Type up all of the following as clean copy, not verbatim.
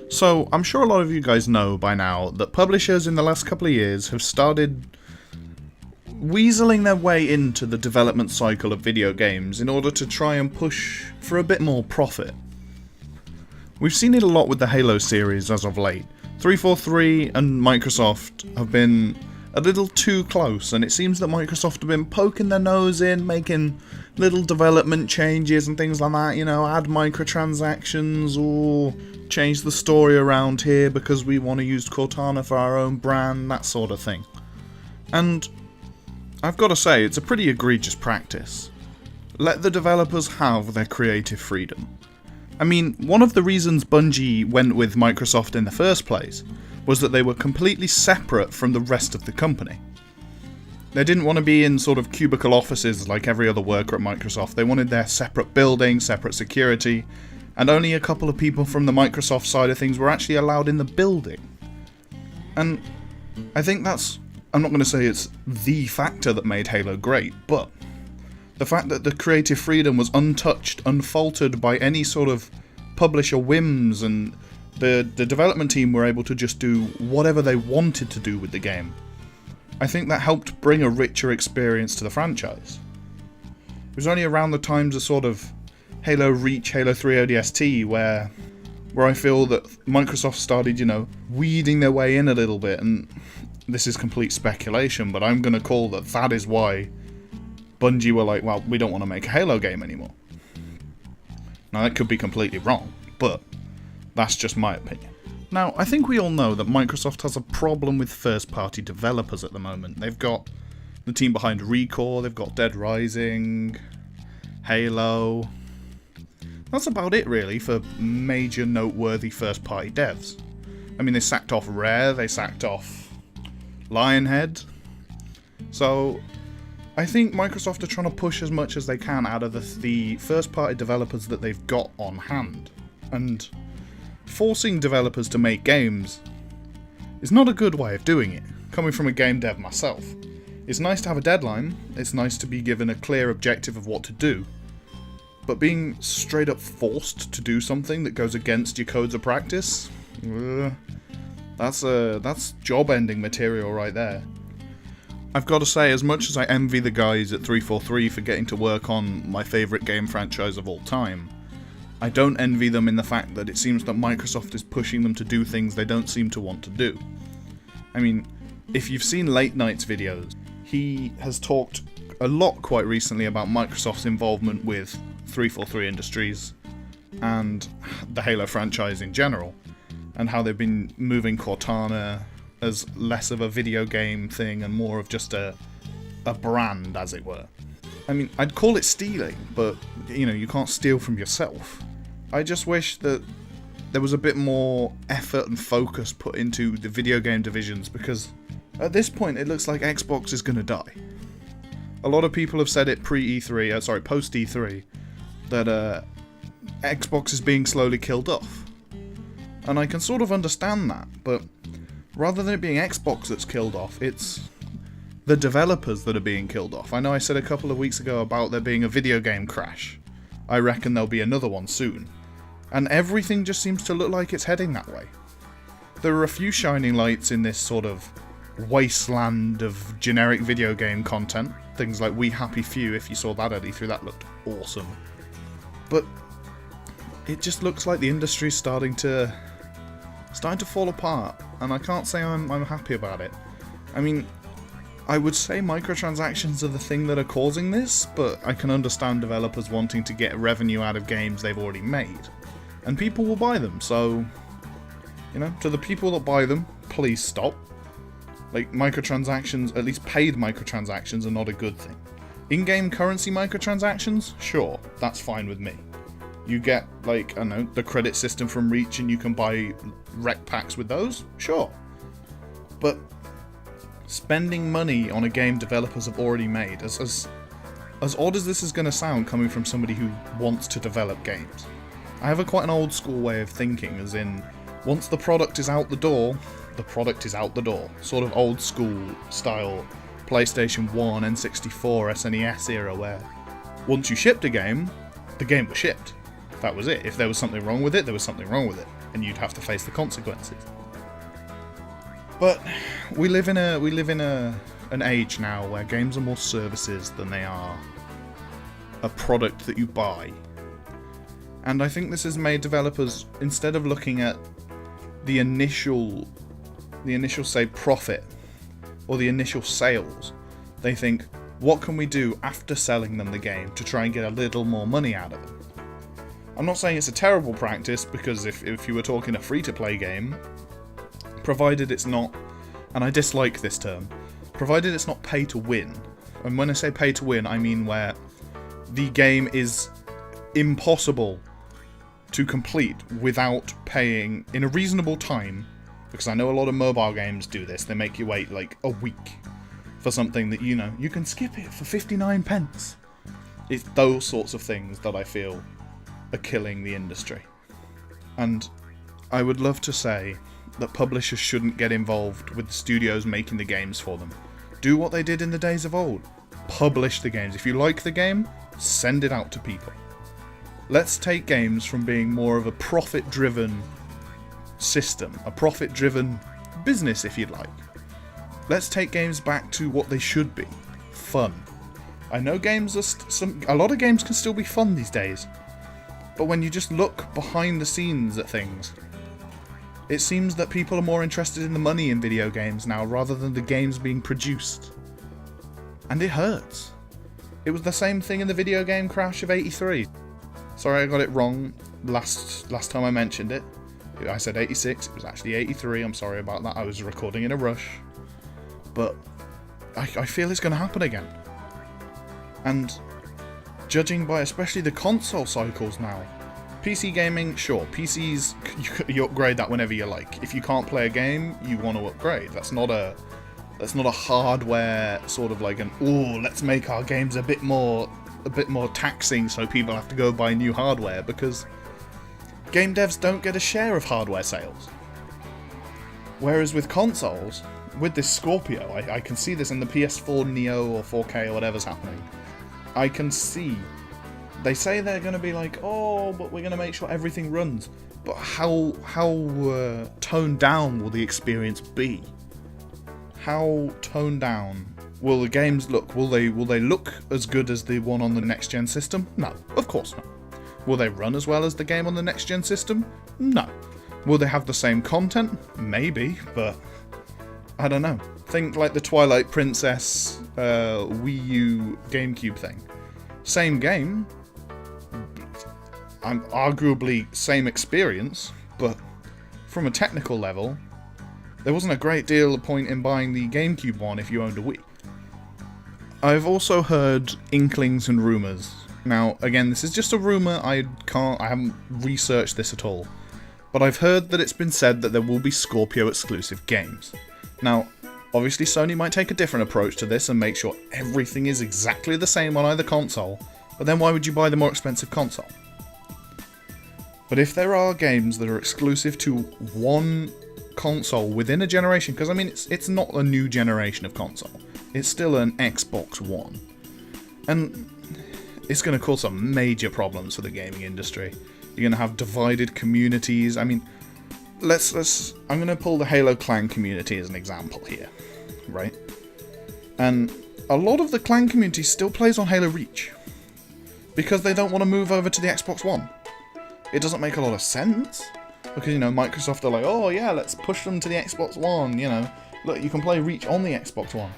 So, I'm sure a lot of you guys know by now that publishers in the last couple of years have started weaseling their way into the development cycle of video games in order to try and push for a bit more profit. We've seen it a lot with the Halo series as of late. 343 and Microsoft have been a little too close, and it seems that Microsoft have been poking their nose in, making little development changes and things like that, add microtransactions or change the story around here because we want to use Cortana for our own brand, that sort of thing. And I've got to say, it's a pretty egregious practice. Let the developers have their creative freedom. I mean, one of the reasons Bungie went with Microsoft in the first place was that they were completely separate from the rest of the company. They didn't want to be in sort of cubicle offices like every other worker at Microsoft. They wanted their separate building, separate security, and only a couple of people from the Microsoft side of things were actually allowed in the building. And I think that's, I'm not going to say it's the factor that made Halo great, but the fact that the creative freedom was untouched, unfaltered by any sort of publisher whims, and the development team were able to just do whatever they wanted to do with the game. I think that helped bring a richer experience to the franchise. It was only around the times of sort of Halo Reach, Halo 3 ODST where I feel that Microsoft started, weeding their way in a little bit, and this is complete speculation, but I'm going to call that is why Bungie were like, well, we don't want to make a Halo game anymore. Now, that could be completely wrong, but that's just my opinion. Now, I think we all know that Microsoft has a problem with first-party developers at the moment. They've got the team behind ReCore, they've got Dead Rising, Halo. That's about it, really, for major noteworthy first-party devs. I mean, they sacked off Rare, they sacked off Lionhead. So I think Microsoft are trying to push as much as they can out of the first-party developers that they've got on hand. And forcing developers to make games is not a good way of doing it, coming from a game dev myself. It's nice to have a deadline, it's nice to be given a clear objective of what to do, but being straight up forced to do something that goes against your codes of practice, that's job-ending material right there. I've got to say, as much as I envy the guys at 343 for getting to work on my favourite game franchise of all time, I don't envy them in the fact that it seems that Microsoft is pushing them to do things they don't seem to want to do. I mean, if you've seen Late Night's videos, he has talked a lot quite recently about Microsoft's involvement with 343 Industries and the Halo franchise in general, and how they've been moving Cortana as less of a video game thing and more of just a brand, as it were. I mean, I'd call it stealing, but, you can't steal from yourself. I just wish that there was a bit more effort and focus put into the video game divisions, because at this point it looks like Xbox is going to die. A lot of people have said it post E3, that Xbox is being slowly killed off. And I can sort of understand that, but rather than it being Xbox that's killed off, it's the developers that are being killed off. I know I said a couple of weeks ago about there being a video game crash. I reckon there'll be another one soon. And everything just seems to look like it's heading that way. There are a few shining lights in this sort of wasteland of generic video game content. Things like We Happy Few, if you saw that at E3, that looked awesome. But it just looks like the industry's starting to fall apart, and I can't say I'm happy about it. I mean, I would say microtransactions are the thing that are causing this, but I can understand developers wanting to get revenue out of games they've already made. And people will buy them, so, to the people that buy them, please stop. Like, microtransactions, at least paid microtransactions, are not a good thing. In-game currency microtransactions? Sure, that's fine with me. You get, the credit system from Reach and you can buy rec packs with those? Sure. But spending money on a game developers have already made, as odd as this is going to sound coming from somebody who wants to develop games, I have quite an old school way of thinking, as in, once the product is out the door, the product is out the door. Sort of old school style PlayStation 1, N64, SNES era, where once you shipped a game, the game was shipped. That was it. If there was something wrong with it, there was something wrong with it, and you'd have to face the consequences. But we live in an age now where games are more services than they are a product that you buy. And I think this has made developers, instead of looking at the initial say profit or the initial sales, they think, what can we do after selling them the game to try and get a little more money out of them? I'm not saying it's a terrible practice, because if you were talking a free-to-play game, provided it's not, and I dislike this term, provided it's not pay to win, and when I say pay to win, I mean where the game is impossible to complete without paying in a reasonable time, because I know a lot of mobile games do this. They make you wait like a week for something that, you know, you can skip it for 59 pence. It's those sorts of things that I feel are killing the industry. And I would love to say that publishers shouldn't get involved with the studios making the games for them. Do what they did in the days of old. Publish the games. If you like the game, send it out to people. Let's take games from being more of a profit-driven system, a profit-driven business, if you'd like. Let's take games back to what they should be. Fun. I know games are a lot of games can still be fun these days, but when you just look behind the scenes at things, it seems that people are more interested in the money in video games now rather than the games being produced. And it hurts. It was the same thing in the video game crash of '83. Sorry, I got it wrong last time I mentioned it. I said 86, it was actually 83, I'm sorry about that, I was recording in a rush. But I feel it's going to happen again. And judging by especially the console cycles now, PC gaming, sure, PCs, you upgrade that whenever you like. If you can't play a game, you want to upgrade. That's not a hardware sort of like let's make our games a bit more taxing so people have to go buy new hardware, because game devs don't get a share of hardware sales. Whereas with consoles, with this Scorpio, I can see this in the PS4 Neo or 4K or whatever's happening. I can see, they say they're going to be like, but we're going to make sure everything runs. But how toned down will the experience be? How toned down will the games look? Will they look as good as the one on the next gen system? No, of course not. Will they run as well as the game on the next gen system? No. Will they have the same content? Maybe, but I don't know. Think like the Twilight Princess Wii U GameCube thing. Same game, arguably same experience, but from a technical level, there wasn't a great deal of point in buying the GameCube one if you owned a Wii. I've also heard inklings and rumours. Now, again, this is just a rumour, I haven't researched this at all. But I've heard that it's been said that there will be Scorpio exclusive games. Now, obviously Sony might take a different approach to this and make sure everything is exactly the same on either console, but then why would you buy the more expensive console? But if there are games that are exclusive to one console within a generation, because I mean it's not a new generation of console, it's still an Xbox One, and it's going to cause some major problems for the gaming industry. You're going to have divided communities. I mean, I'm going to pull the Halo Clan community as an example here, right? And a lot of the Clan community still plays on Halo Reach because they don't want to move over to the Xbox One. It doesn't make a lot of sense because, you know, Microsoft are like, oh yeah, let's push them to the Xbox One, you know. Look, you can play Reach on the Xbox One.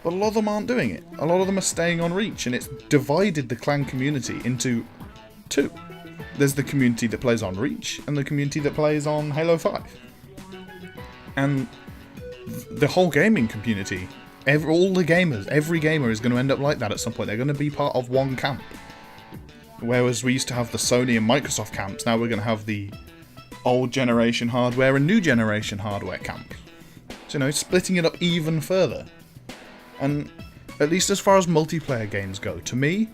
But a lot of them aren't doing it. A lot of them are staying on Reach, and it's divided the Clan community into two. There's the community that plays on Reach, and the community that plays on Halo 5. And the whole gaming community, all the gamers, every gamer is going to end up like that at some point. They're going to be part of one camp. Whereas we used to have the Sony and Microsoft camps, now we're going to have the old generation hardware and new generation hardware camp. So, you know, splitting it up even further. And at least as far as multiplayer games go, to me,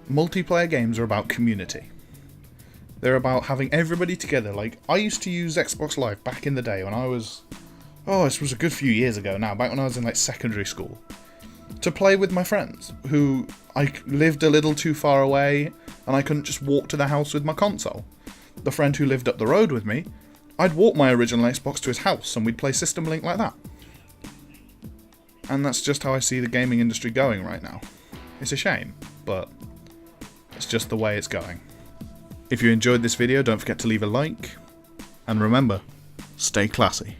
multiplayer games are about community. They're about having everybody together. Like, I used to use Xbox Live back in the day when I was... this was a good few years ago now, back when I was in, like, secondary school. To play with my friends, who I lived a little too far away, and I couldn't just walk to the house with my console. The friend who lived up the road with me, I'd walk my original Xbox to his house and we'd play System Link like that. And that's just how I see the gaming industry going right now. It's a shame, but it's just the way it's going. If you enjoyed this video, don't forget to leave a like, and remember, stay classy.